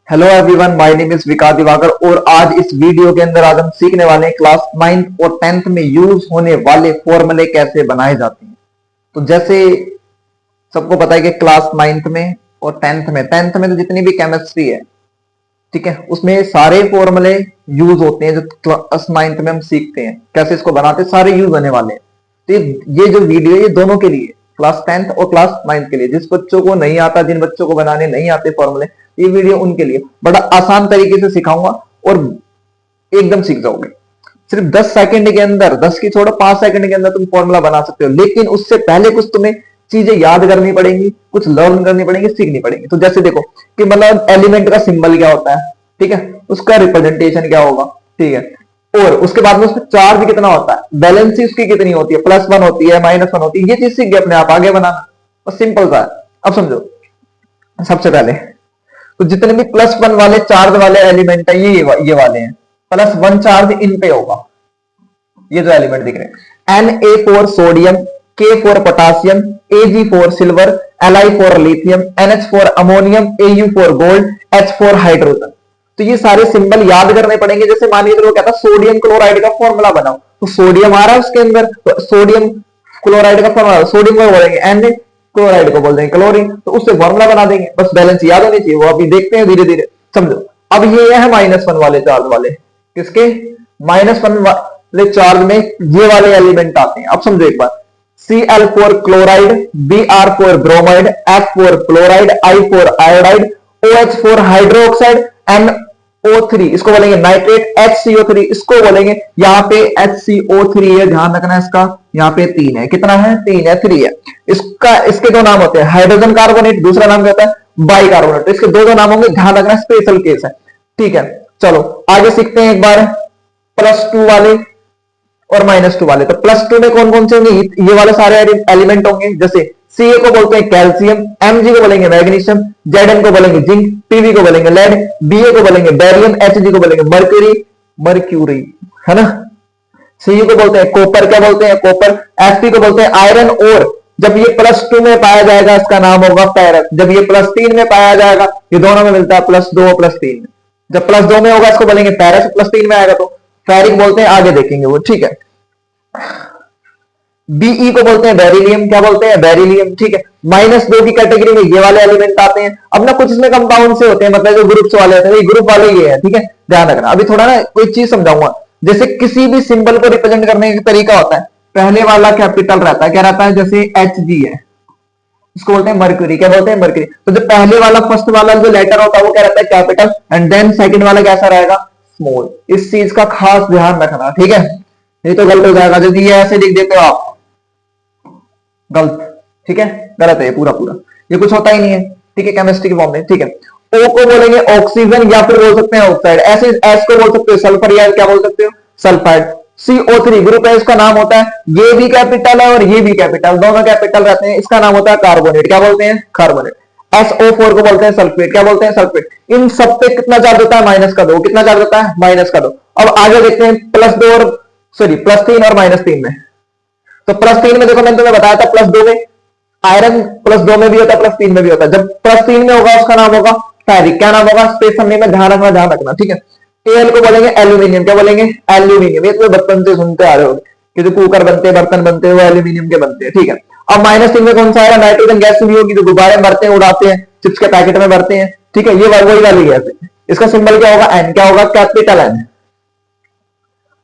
Hello everyone, my name is Vikas Diwakar और आज इस वीडियो के अंदर आज हम सीखने वाले हैं क्लास 9th और 10th में यूज होने वाले फॉर्मूले कैसे बनाए जाते हैं। तो जैसे सबको पता है कि क्लास 9th में और 10th में तो जितनी भी केमिस्ट्री है, ठीक है, उसमें सारे फॉर्मूले यूज होते हैं जो क्लास 9th में हम सीखते हैं कैसे इसको बनाते हैं, सारे यूज होने वाले हैं। तो ये जो वीडियो है ये दोनों के लिए, क्लास 10th और क्लास 9th के लिए। जिस बच्चों को नहीं आता, जिन बच्चों को बनाने नहीं आते फॉर्मूले, ये वीडियो उनके लिए बड़ा आसान तरीके से सिखाऊंगा और एकदम सीख जाओगे। सिर्फ 10 सेकंड के अंदर, 10 की छोड़ो 5 सेकंड के अंदर तुम फॉर्मूला बना सकते हो, लेकिन उससे पहले कुछ तुम्हें चीजें याद करनी पड़ेंगी, कुछ लर्न करनी पड़ेंगी, सीखनी पड़ेंगी। तो जैसे देखो कि मतलब एलिमेंट का सिंबल क्या होता है, ठीक है, उसका रिप्रेजेंटेशन क्या होगा, ठीक है, और उसके बाद में उसमें चार्ज कितना होता है, बैलेंसी उसकी कितनी होती है, +1 होती है, -1 होती है, ये चीज सीख गए अपने आप, आगे बनाना और सिंपल सा है। अब समझो, सबसे पहले तो जितने भी +1 वाले चार्ज वाले एलिमेंट है ये वाले हैं, +1 चार्ज इन पे होगा। ये जो एलिमेंट दिख रहे हैं, Na for sodium, K for potassium, Ag for silver, Li for lithium, NH for ammonium, Au for gold, H for hydrogen. तो ये सारे सिंबल याद करने पड़ेंगे। जैसे मान लीजिए वो कहता है सोडियम क्लोराइड का फॉर्मूला बनाओ, तो सोडियम आ रहा है उसके अंदर, तो सोडियम क्लोराइड का फॉर्मूला, सोडियम को बोलेंगे Na, क्लोराइड को बोल देंगे क्लोरीन, तो उससे फॉर्मूला बना देंगे। बस बैलेंस याद होनी चाहिए, वो अभी देखते हैं धीरे धीरे, समझो। अब ये है -1 वाले चार्ज वाले, किसके -1 वाले चार्ज में ये वाले एलिमेंट आते हैं। अब समझो एक बार, Cl for chloride, Br for bromide, F for fluoride, I for iodide, OH for hydroxide, NO3 इसको बोलेंगे नाइट्रेट, HCO3 इसको बोलेंगे, यहाँ पे HCO3 है, ध्यान रखना है इसका, यहाँ पे 3 है, कितना है, 3 है, 3 है। इसका इसके दो नाम होते हैं, हाइड्रोजन कार्बोनेट, दूसरा नाम कहता है बाइकार्बोनेट। तो इसके दो नाम होंगे, ध्यान रखना, स्पेशल केस है, ठीक है। चलो आगे सीखते हैं एक बार +2 वाले और -2 वाले। तो +2 में कौन कौन से होंगे, ये वाले सारे एलिमेंट होंगे। जैसे Ca को बोलते हैं कैल्शियम, Mg को बोलेंगे मैग्नीशियम, Zn को बोलेंगे जिंक, Pv को बोलेंगे लेड, Ba को बोलेंगे बेरियम, Hg को बोलेंगे मर्क्यूरी, है ना। Cu को बोलते हैं कॉपर, क्या बोलते हैं कॉपर, Fe को बोलते हैं आयरन, और जब ये +2 में पाया जाएगा इसका नाम होगा फेरस। जब ये +3 में पाया जाएगा, ये दोनों में मिलता है +2 +3 में, जब +2 में होगा इसको बोलेंगे फेरस, +3 में आएगा तो फेरिक बोलते हैं, आगे देखेंगे वो, ठीक है। Be को बोलते हैं बेरिलियम, क्या बोलते हैं बेरिलियम, ठीक है। -2 की कैटेगरी में ये वाले एलिमेंट आते हैं। अब ना कुछ इसमें कंपाउंड से होते हैं, मतलब जो ग्रुप्स वाले होते हैं, ग्रुप वाले ये है, ठीक है, ध्यान रखना। अभी थोड़ा ना कोई चीज समझाऊंगा। जैसे किसी भी सिंबल को रिप्रेजेंट करने का तरीका होता है, पहले वाला कैपिटल रहता है, क्या रहता है, जैसे Hg है, इसको बोलते हैं मर्क्यूरी, क्या बोलते हैं मर्क्यूरी। तो जो पहले वाला फर्स्ट वाला जो लेटर होता है वो क्या रहता है कैपिटल, एंड देन सेकंड वाला कैसा रहेगा, स्मॉल। इस चीज का खास ध्यान रखना, ठीक है, नहीं तो गलत हो जाएगा। यदि ये ऐसे लिख देते हो आप, गलत, ठीक है, गलत है ये पूरा पूरा, ये कुछ होता ही नहीं है, ठीक है, केमिस्ट्री के फॉर्म में, ठीक है। O को बोलेंगे ऑक्सीजन, या फिर बोल सकते हैं ऑक्साइड। ऐसे S को बोल सकते हो सल्फर, या क्या बोल सकते हो सल्फाइड। CO3 ग्रुप है, इसका नाम होता है, ये भी कैपिटल है और ये भी कैपिटल, दोनों कैपिटल रहते हैं, इसका नाम होता है कार्बोनेट, क्या बोलते हैं कार्बोनेट। SO4 को बोलते हैं सल्फेट, क्या बोलते हैं सल्फेट। इन सब पे कितना चार्ज होता है, -2, कितना चार्ज होता है, -2। अब आगे देखते हैं +2 और +3 और -3 में। तो +3 में देखो, मैंने तुम्हें बताया था +2 में आयरन, +2 में भी होता है, +3 में भी होता है। जब +3 में होगा उसका नाम होगा फेरिक, क्या नाम होगा, स्पेशल नेम है, ध्यान रखना, ठीक है। Al को बोलेंगे एल्यूमिनियम, क्या बोलेंगे एल्यूमिनियम। ये तो बचपन से सुनते आ रहे हो कि जो कुकर बनते हैं, बर्तन बनते हैं, वो एल्यूमिनियम के बनते हैं, ठीक है। अब -3 में कौन सा आएगा, नाइट्रोजन गैस भी होगी, जो गुब्बारे भरते हैं, उड़ाते हैं, चिप्स के पैकेट में भरते हैं, ठीक है, ये वही वाली गैस है। इसका सिंबल क्या होगा, N, क्या होगा, कैपिटल N।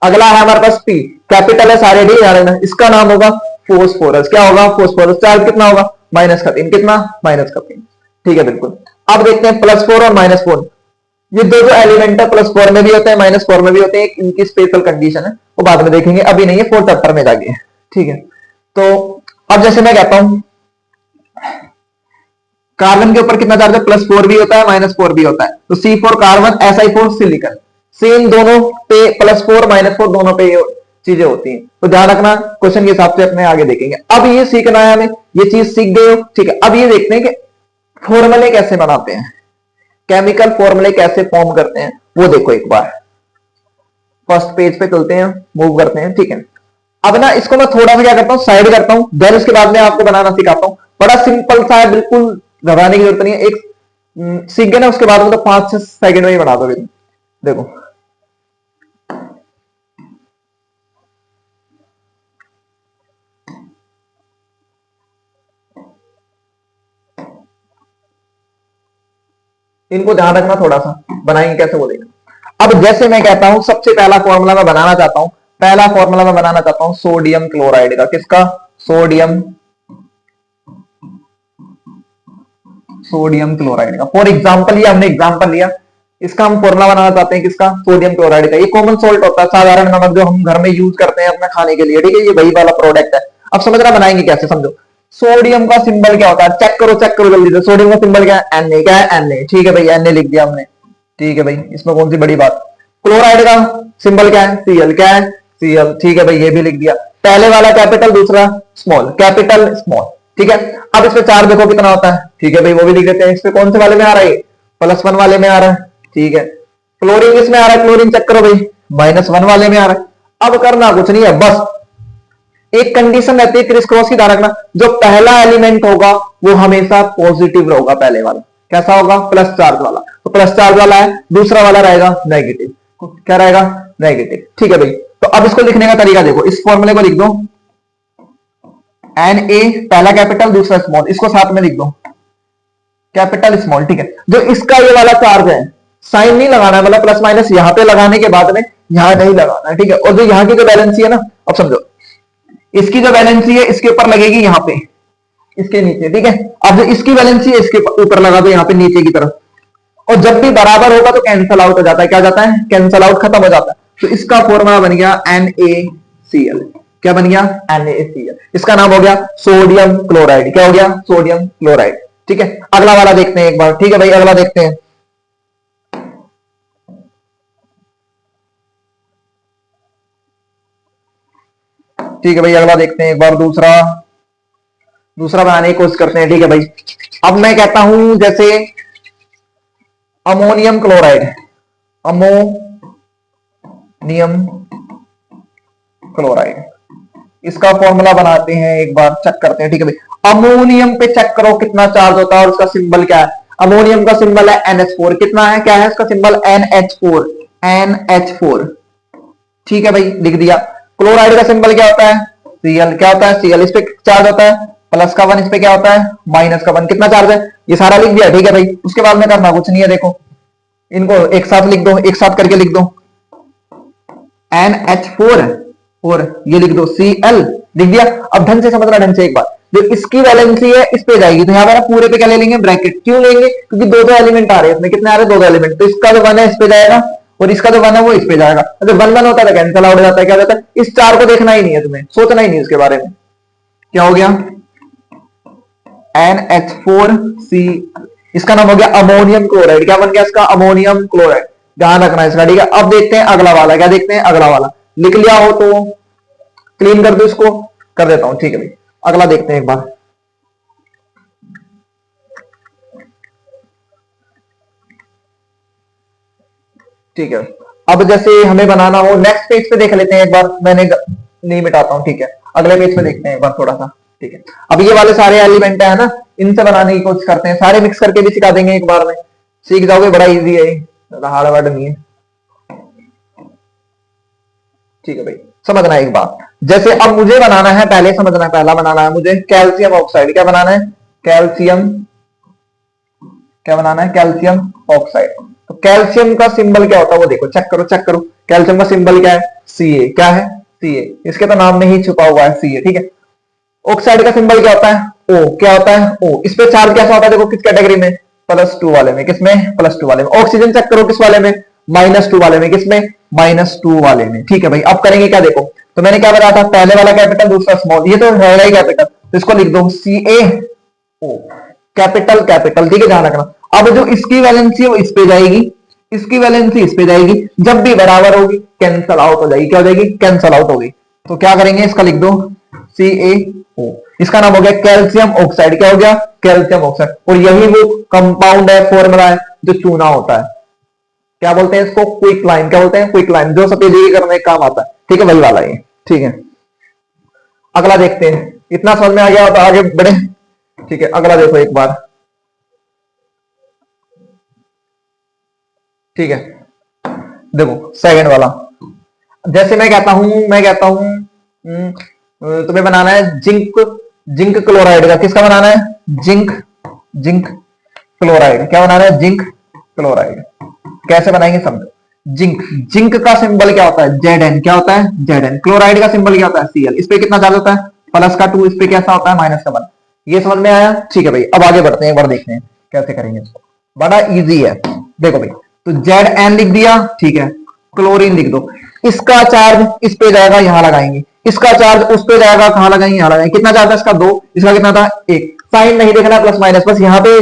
अगला है हमारे पास P, कैपिटल है सारे डी, याद रखना, इसका नाम होगा फोस्फोरस, क्या होगा फोस्फोरस। चार्ज कितना होगा, -3, कितना -3, ठीक है, बिल्कुल। अब देखते हैं +4 और -4, ये दो जो एलिमेंट है +4 में भी होते हैं, -4 में भी होते हैं, इनकी स्पेशल कंडीशन है, वो बाद में देखेंगे, अभी नहीं है, 4th चैप्टर में जाके, ठीक है। तो अब जैसे मैं कहता हूं कार्बन के ऊपर कितना चार्ज है, +4 भी होता है, -4 भी होता है। तो C4 carbon, Si4 silicon, same दोनों पे +4 -4 दोनों पे चीजें होती हैं। तो ध्यान रखना, क्वेश्चन के हिसाब से अपने आगे देखेंगे। अब ये सीखना है हमें, ये चीज सीख गए हो, ठीक है। अब ये देखते हैं कि फॉर्मूले कैसे बनाते हैं, केमिकल फॉर्मूले कैसे फॉर्म करते हैं, वो देखो एक बार। फर्स्ट पेज पे चलते हैं, मूव करते हैं, ठीक है। अब ना इसको मैं थोड़ा सा क्या करता हूं, साइड करता हूं, देन उसके बाद में आपको बनाना सिखाता हूं। बड़ा सिंपल सा है, बिल्कुल घबराने की जरूरत नहीं है। एक सीख गए ना, उसके बाद मतलब 5-6 सेकंड में ही बना दोगे तुम। देखो इनको ध्यान रखना थोड़ा सा, बनाएंगे कैसे बोलेगा। अब जैसे मैं कहता हूं सबसे पहला फॉर्मूला मैं बनाना चाहता हूं, पहला फॉर्मूला मैं बनाना चाहता हूं सोडियम क्लोराइड का। किसका? सोडियम सोडियम क्लोराइड का। फॉर एग्जाम्पल ये हमने एग्जाम्पल लिया, इसका हम फॉर्मूला बनाना चाहते हैं। किसका? सोडियम क्लोराइड का। ये कॉमन सॉल्ट होता है, साधारण नमक जो हम घर में यूज करते हैं अपने खाने के लिए, ठीक है, ये वही वाला प्रोडक्ट है। अब समझना बनाएंगे कैसे, समझो। सोडियम का सिंबल क्या होता है, चेक करो जल्दी से। सोडियम का सिंबल क्या है? Na। क्या है? Na। ठीक है भाई, Na लिख दिया हमने, ठीक है भाई, इसमें कौन सी बड़ी बात। क्लोराइड का सिंबल क्या है? Cl। क्या है? Cl। ठीक है भाई, ये भी लिख दिया। पहले वाला कैपिटल, दूसरा स्मॉल, कैपिटल स्मॉल, ठीक है। अब इसमें चार देखो कितना होता है, ठीक है भाई, वो भी लिख देते हैं। इसमें कौन से वाले में आ रहा है? +1 वाले में आ रहा है, ठीक है। क्लोरीन इसमें आ रहा है, क्लोरीन चेक करो भाई, -1 वाले में आ रहा है। अब करना कुछ नहीं है, बस एक कंडीशन रहती है क्रिस क्रॉस की, ध्यान रखना, जो पहला एलिमेंट होगा वो हमेशा पॉजिटिव होगा, पहले वाला कैसा होगा? प्लस चार्ज वाला। तो प्लस चार्ज वाला है, दूसरा वाला रहेगा नेगेटिव। क्या रहेगा? नेगेटिव, ठीक है भाई। तो अब इसको लिखने का तरीका देखो, इस फॉर्मूले को लिख दो Na, पहला कैपिटल दूसरा स्मॉल, इसको साथ में लिख दो कैपिटल स्मॉल, ठीक है। जो इसका ये वाला चार्ज है, साइन नहीं लगाना है, मतलब प्लस माइनस यहां पे लगाने के बाद में यहां नहीं लगाना है, ठीक है। और जो यहां की जो बैलेंसी है ना, अब समझो, इसकी जो बैलेंसी है इसके ऊपर लगेगी यहां पे, इसके नीचे, ठीक है। अब जो इसकी बैलेंसी है इसके ऊपर लगा दो यहां पे नीचे की तरफ, और जब भी बराबर होगा तो कैंसल आउट हो जाता है। क्या जाता है? कैंसल आउट, खत्म हो जाता है। तो इसका फॉर्मूला बन गया NaCl। क्या बन गया? NaCl। इसका नाम हो गया सोडियम क्लोराइड। क्या हो गया? सोडियम क्लोराइड, ठीक है। अगला वाला देखते हैं एक बार, ठीक है भाई, अगला देखते हैं। ठीक है भाई, अगला देखते हैं एक बार, दूसरा बनाने की कोशिश करते हैं, ठीक है भाई। अब मैं कहता हूं जैसे अमोनियम क्लोराइड, अमोनियम क्लोराइड, इसका फॉर्मूला बनाते हैं एक बार, चेक करते हैं, ठीक है भाई। अमोनियम पे चेक करो कितना चार्ज होता है और उसका सिंबल क्या है। अमोनियम का सिंबल है NH4। कितना है? क्या है इसका सिंबल? NH4। NH4, ठीक है भाई, लिख दिया। क्लोराइड का सिंबल क्या होता है? Cl। क्या होता है? Cl। इस पे चार्ज होता है प्लस का 1, इस पे क्या होता है? माइनस का 1। कितना चार्ज है? ये सारा लिख दिया, ठीक है भाई। उसके बाद में करना कुछ नहीं है, देखो इनको एक साथ लिख दो, एक साथ करके लिख दो NH4 और ये लिख दो Cl, लिख दिया। अब ढंग से समझना, ढंग से एक बात, जो इसकी वैलेंसी है इस पे जाएगी, तो यहाँ पर पूरे पे क्या ले लेंगे? ब्रैकेट। क्यों लेंगे? क्योंकि दो एलिमेंट आ रहे हैं इसमें। कितने आ रहे हैं? दो एलिमेंट। तो इसका जो 1 है इस पे जाएगा और इसका जो 1 है वो इस पे जाएगा। अगर 1-1 होता है तो कैंसिल आउट हो जाता है। क्या होता है? इस चार को देखना ही नहीं है तुम्हें, सोचना ही नहीं इसके बारे में। क्या हो गया? NH4C, इसका नाम हो गया अमोनियम क्लोराइड। क्या बन गया इसका? Ammonium chloride. ध्यान रखना इसका, ठीक है। अब देखते हैं अगला वाला, क्या देखते हैं? अगला वाला लिख लिया हो तो क्लीन कर दो, इसको कर देता हूं, ठीक है भाई। अगला देखते हैं एक बार, ठीक है। अब जैसे हमें बनाना हो, नेक्स्ट पेज पे देख लेते हैं एक बार, मैंने नहीं मिटाता हूं, ठीक है। अगले पेज पे देखते हैं एक बार थोड़ा सा, ठीक है। अब ये वाले सारे एलिमेंट है ना, इनसे बनाने की कोशिश करते हैं, सारे मिक्स करके भी सिखा देंगे एक बार में, सीख जाओगे, बड़ा इजी है, ज्यादा हार्ड वर्ड नहीं है, ठीक है भाई। समझना एक बात, जैसे अब मुझे बनाना है, पहले समझना है, पहला बनाना है मुझे कैल्शियम ऑक्साइड। क्या बनाना है? कैल्शियम, क्या बनाना है? Calcium oxide. तो कैल्शियम का सिंबल क्या होता है वो देखो, चेक करो, चेक करो। कैल्शियम का सिंबल क्या है? Ca। क्या है? Ca। इसके तो नाम में ही छुपा हुआ है Ca, ठीक है। ऑक्साइड का सिंबल क्या होता है? O। क्या होता है? O। इस पे चार्ज कैसा होता है देखो, किस कैटेगरी में? +2 वाले में। किसमें? +2 वाले में। ऑक्सीजन चेक करो किस वाले में? -2 वाले में। किसमें? -2 वाले में, ठीक है भाई। अब करेंगे क्या देखो, तो मैंने क्या बताया था, पहले वाला कैपिटल दूसरा स्मॉल, ये तो है ही कैपिटल, तो इसको लिख दो CaO, कैपिटल कैपिटल, ठीक है, ध्यान रखना। अब जो इसकी वैलेंसी है वो इस पे जाएगी, इसकी वैलेंसी इस पे जाएगी, जब भी बराबर होगी कैंसल आउट हो जाएगी। क्या हो जाएगी? कैंसल आउट होगी। तो क्या करेंगे, इसका लिख दो CaO। इसका नाम हो गया कैल्शियम ऑक्साइड। क्या हो गया? Calcium oxide. और यही वो कंपाउंड है, फॉर्मूला है जो चूना होता है। क्या बोलते हैं इसको? Quick line. क्या बोलते हैं? क्विक लाइन, जो सफेदी करने का काम आता है, ठीक है, वही वाला ये, ठीक है। अगला देखते हैं, इतना समझ में आ गया तो आगे बढ़े, ठीक है। अगला देखो एक बार, ठीक है, देखो सेकंड वाला, जैसे मैं कहता हूं तुम्हें बनाना है जिंक, जिंक क्लोराइड का, किसका बनाना है, जिंक, जिंक क्लोराइड, क्या बनाना है, जिंक क्लोराइड। कैसे बनाएंगे समझो। जिंक, जिंक का सिंबल क्या होता है, Zn, क्या होता है, Zn। क्लोराइड का सिंबल क्या होता है, Cl। इस पे कितना चार्ज होता है, +2, इस पे कैसा होता है, -1। ये समझ में आया, ठीक है भाई। अब आगे बढ़ते हैं, एक बार देखते हैं कैसे करेंगे इसको, बड़ा इजी है। देखो भाई, तो Zn लिख दिया, ठीक है, क्लोरीन लिख दो। इसका चार्ज इस पे जाएगा, यहां लगाएंगे, इसका चार्ज उस पे जाएगा, कहां लगाएंगे, यहां लगाएंगे। कितना चार्ज है इसका, 2, इसका कितना था, 1। साइन नहीं देखना, प्लस माइनस, बस यहां पे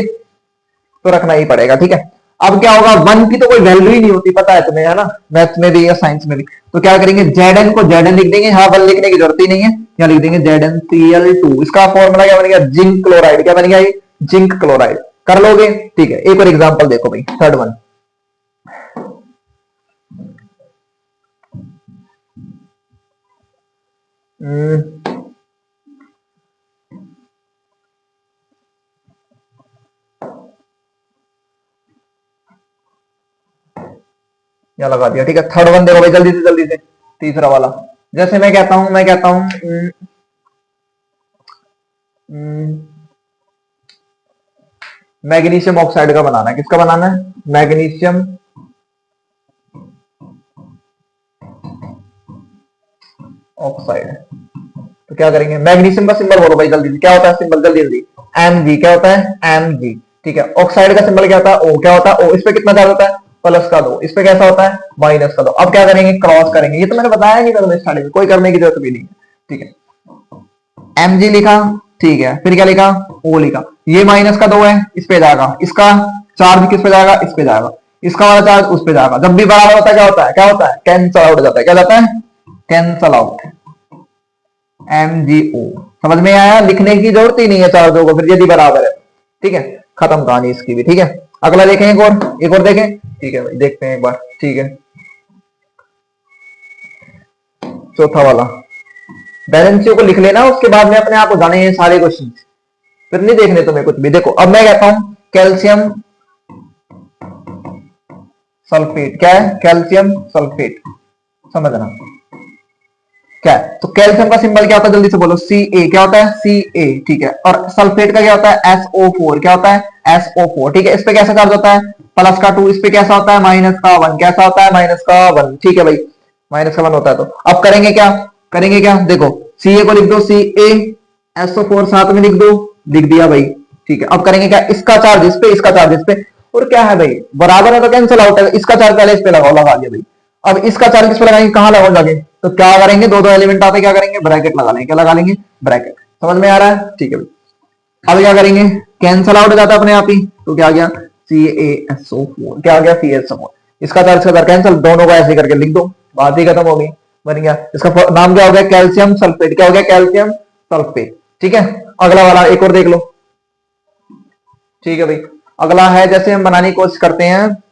तो रखना ही पड़ेगा, ठीक है। अब क्या होगा, 1 की तो कोई वैल्यू ही नहीं होती, पता है तुम्हें, है ना, मैथ में भी या साइंस में भी। तो क्या करेंगे, Zn को Zn लिख देंगे, यहाँ 1 लिखने की जरूरत ही नहीं है, यहाँ लिख देंगे ZnCl2। इसका फॉर्मूला क्या बन गया, जिंक क्लोराइड, क्या बन गया ये, जिंक क्लोराइड। कर लोगे, ठीक है। एक और एग्जांपल देखो भाई, थर्ड वन। यहाँ लगा दिया, ठीक है। थर्ड वन देखो भाई, जल्दी से जल्दी से, तीसरा वाला। जैसे मैं कहता हूं मैग्नीशियम ऑक्साइड का बनाना है, किसका बनाना है, मैग्नीशियम ऑक्साइड। तो क्या करेंगे, मैग्नीशियम का सिंबल बोलो भाई जल्दी से, क्या होता है सिंबल, जल्दी जल्दी, Mg, क्या होता है, Mg, ठीक है। ऑक्साइड का सिंबल क्या होता है, O, क्या होता है, O। इस पे कितना चार्ज होता है, +2, इस पे कैसा होता है, -2। अब क्या करेंगे, क्रॉस करेंगे। ये तो मैंने बताया नहीं था स्टार्टिंग में, कोई करने की जरूरत भी नहीं है, ठीक है। Mg लिखा, ठीक है, फिर क्या लिखा, O लिखा। ये -2 है, इस पे जाएगा, इसका चार्ज किस पे जाएगा, इस पे जाएगा, इसका वाला चार्ज उस पे जाएगा। जब भी बराबर होता है क्या होता है, क्या होता है, कैंसल आउट जाता है, क्या जाता है, कैंसल आउट। MgO, समझ में आया, लिखने की जरूरत ही नहीं है चार्जों को, फिर यदि बराबर है, ठीक है। खत्म कहानी इसकी भी, ठीक है। अगला देखें, एक और देखें, ठीक है भाई, देखते हैं एक बार, ठीक है। चौथा वाला, बैलेंसियों को लिख लेना, उसके बाद में अपने आप हो जाने हैं सारे क्वेश्चन, फिर नहीं देखने तुम्हें कुछ भी। देखो अब मैं कहता हूं कैल्शियम सल्फेट, क्या है, कैल्शियम सल्फेट, समझना क्या है। तो कैल्शियम का सिंबल क्या होता है, जल्दी से बोलो, Ca, क्या होता है, Ca, ठीक है। और सल्फेट का क्या होता है, SO4, क्या होता है, SO4, ठीक है। इस पे कैसा चार्ज होता है, +2, इस पे कैसा होता है, -1, कैसा होता है, -1, ठीक है भाई, -1 होता है। तो अब करेंगे क्या, करेंगे क्या, देखो Ca को लिख दो, Ca, SO4 साथ में लिख दो, लिख दिया भाई, ठीक है। अब करेंगे क्या, इसका चार्ज इस पे, इसका चार्ज इस पे, और क्या है भाई, बराबर है तो कैंसिल आउट है। इसका चार्ज पहले इस पे लगाओ, लगा दिया भाई। अब इसका चार्ज किस पे लगाएंगे, कहां लगाओ जाके, तो क्या करेंगे, दो दो एलिमेंट आते, क्या करेंगे, ब्रैकेट लगा लेंगे, क्या लगा लेंगे, ब्रैकेट। समझ में आ रहा है, ठीक है भाई। अब क्या करेंगे, कैंसल आउट हो जाता है अपने आप ही, तो क्या आ गया, CaSO4, क्या आ गया, CaSO4। इसका चार्ज इसका कैंसिल, दोनों को ऐसे करके लिख दो, बात ही खत्म हो गई, बन गया। इसका नाम क्या हो गया, कैल्शियम सल्फेट, क्या हो गया, कैल्शियम सल्फेट, ठीक है। अगला वाला एक और देख लो, ठीक है भाई। अगला है, जैसे हम बनाने की कोशिश करते हैं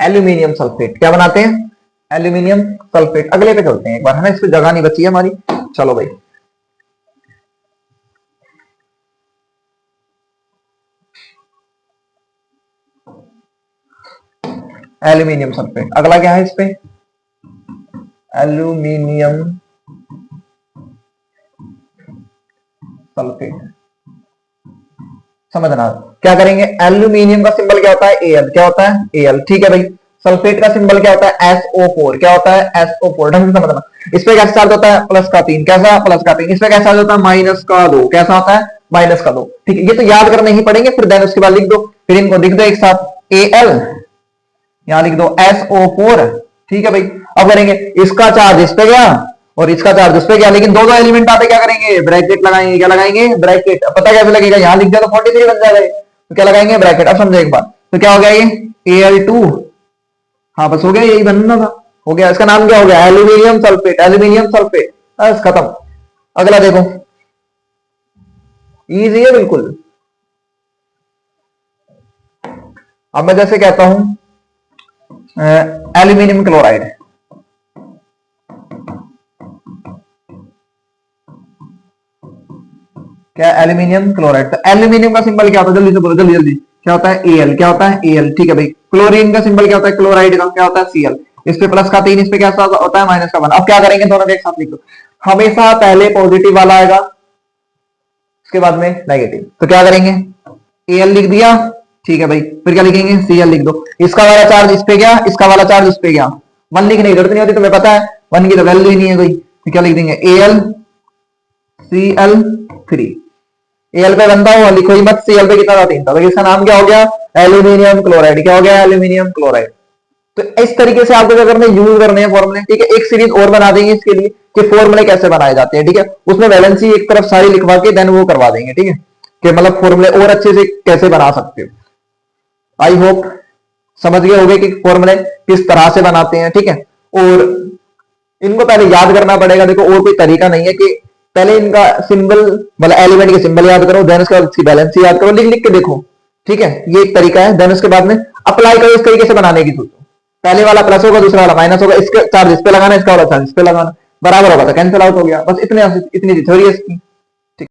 एल्यूमिनियम सल्फेट, क्या बनाते हैं, एल्यूमिनियम सल्फेट। अगले पे चलते हैं एक बार, है ना, इस पे जगह नहीं बची है हमारी, चलो भाई। एल्यूमिनियम सल्फेट, अगला क्या है इस पे, एल्यूमिनियम सल्फेट, समझना। क्या करेंगे, एल्यूमिनियम का सिंबल क्या होता है, Al, क्या होता है, Al, ठीक है भाई। सल्फेट का सिंबल क्या होता है, SO4, क्या होता है, SO4, ढंग से समझना। इस पे कैसा चार्ज होता है, +3, कैसा, +3। इस पे कैसा चार्ज होता है, -2, कैसा होता है, -2, ठीक है। ये तो याद करने ही पड़ेंगे, फिर देन उसके बाद लिख दो, फिर इनको लिख दो एक साथ, Al, यहां लिख दो SO4, ठीक है भाई। अब करेंगे इसका चार्ज इस पे गया और इसका चार्ज उस पे गया, लेकिन दो दो एलिमेंट आते, क्या करेंगे, ब्रैकेट लगाएंगे, क्या लगाएंगे, ब्रैकेट। अब पता कैसे लगेगा, यहां लिख दिया तो 43 बन जाएगा, तो क्या लगाएंगे, ब्रैकेट। अब समझो एक बार, तो क्या हो गया ये Al2, हाँ बस हो गया, यही बनना था, हो गया। इसका नाम क्या हो गया, एल्यूमिनियम सल्फेट, एल्यूमिनियम सल्फेट, बस खत्म। अगला देखो, इजी है बिल्कुल। अब मैं जैसे कहता हूं एल्यूमिनियम क्लोराइड, क्या, एल्यूमिनियम क्लोराइड। तो एल्यूमिनियम का सिंबल क्या होता है, जल्दी से बोलो, जल्दी जल्दी, क्या होता है Al, क्या होता है Al, ठीक है भाई। क्लोरीन का सिंबल क्या होता है, क्लोराइड का क्या होता है Cl, इस पे प्लस का 3, इस पे क्या होता है माइनस का 1। अब क्या करेंगे, दोनों को एक साथ लिखो, हमेशा पहले पॉजिटिव वाला आएगा उसके बाद में नेगेटिव, तो क्या करेंगे Al लिख दिया, ठीक है भाई, फिर क्या लिखेंगे Cl लिख दो, इसका वाला चार्ज इस पे गया, इसका वाला चार्ज इस पे गया, 1 लिखने की जरूरत नहीं होती, तुम्हें पता है 1 की तो वैल्यू ही नहीं है कोई, तो क्या लिख देंगे AlCl3। एल पे बनता हुआ लिखो ही मत, Cl पे कितना था 3 था, तो इसका नाम क्या हो गया एल्यूमिनियम क्लोराइड, क्या हो गया एल्यूमिनियम क्लोराइड। तो इस तरीके से आपको क्या करना है, यूज करने हैं फॉर्मूले, ठीक है। एक सीरीज और बना देंगे इसके लिए कि फॉर्मूले कैसे बनाए जाते हैं, ठीक है, उसमें वैलेंसी एक तरफ सारी लिखवा के देन वो करवा देंगे, ठीक है, कि मतलब फॉर्मूले और अच्छे से कैसे बना सकते हो। आई होप समझ गए होंगे कि फॉर्मूले किस तरह से बनाते हैं, ठीक है। और इनको पहले याद करना पड़ेगा, देखो और कोई तरीका नहीं है कि पहले इनका सिंबल मतलब एलिमेंट के सिंबल याद करो, देन उसके बाद इसकी बैलेंस याद करो, लिख लिख के देखो, ठीक है, ये एक तरीका है। देन उसके बाद में अप्लाई करो, इस तरीके से बनाने की सोचो, पहले वाला प्लस होगा दूसरा वाला माइनस होगा, इसके चार्ज इस पे लगाना, इसका वाला चार्ज इस पे लगाना, बराबर होगा तो कैंसिल आउट हो गया, बस इतने इतनी थ्योरी है इसकी।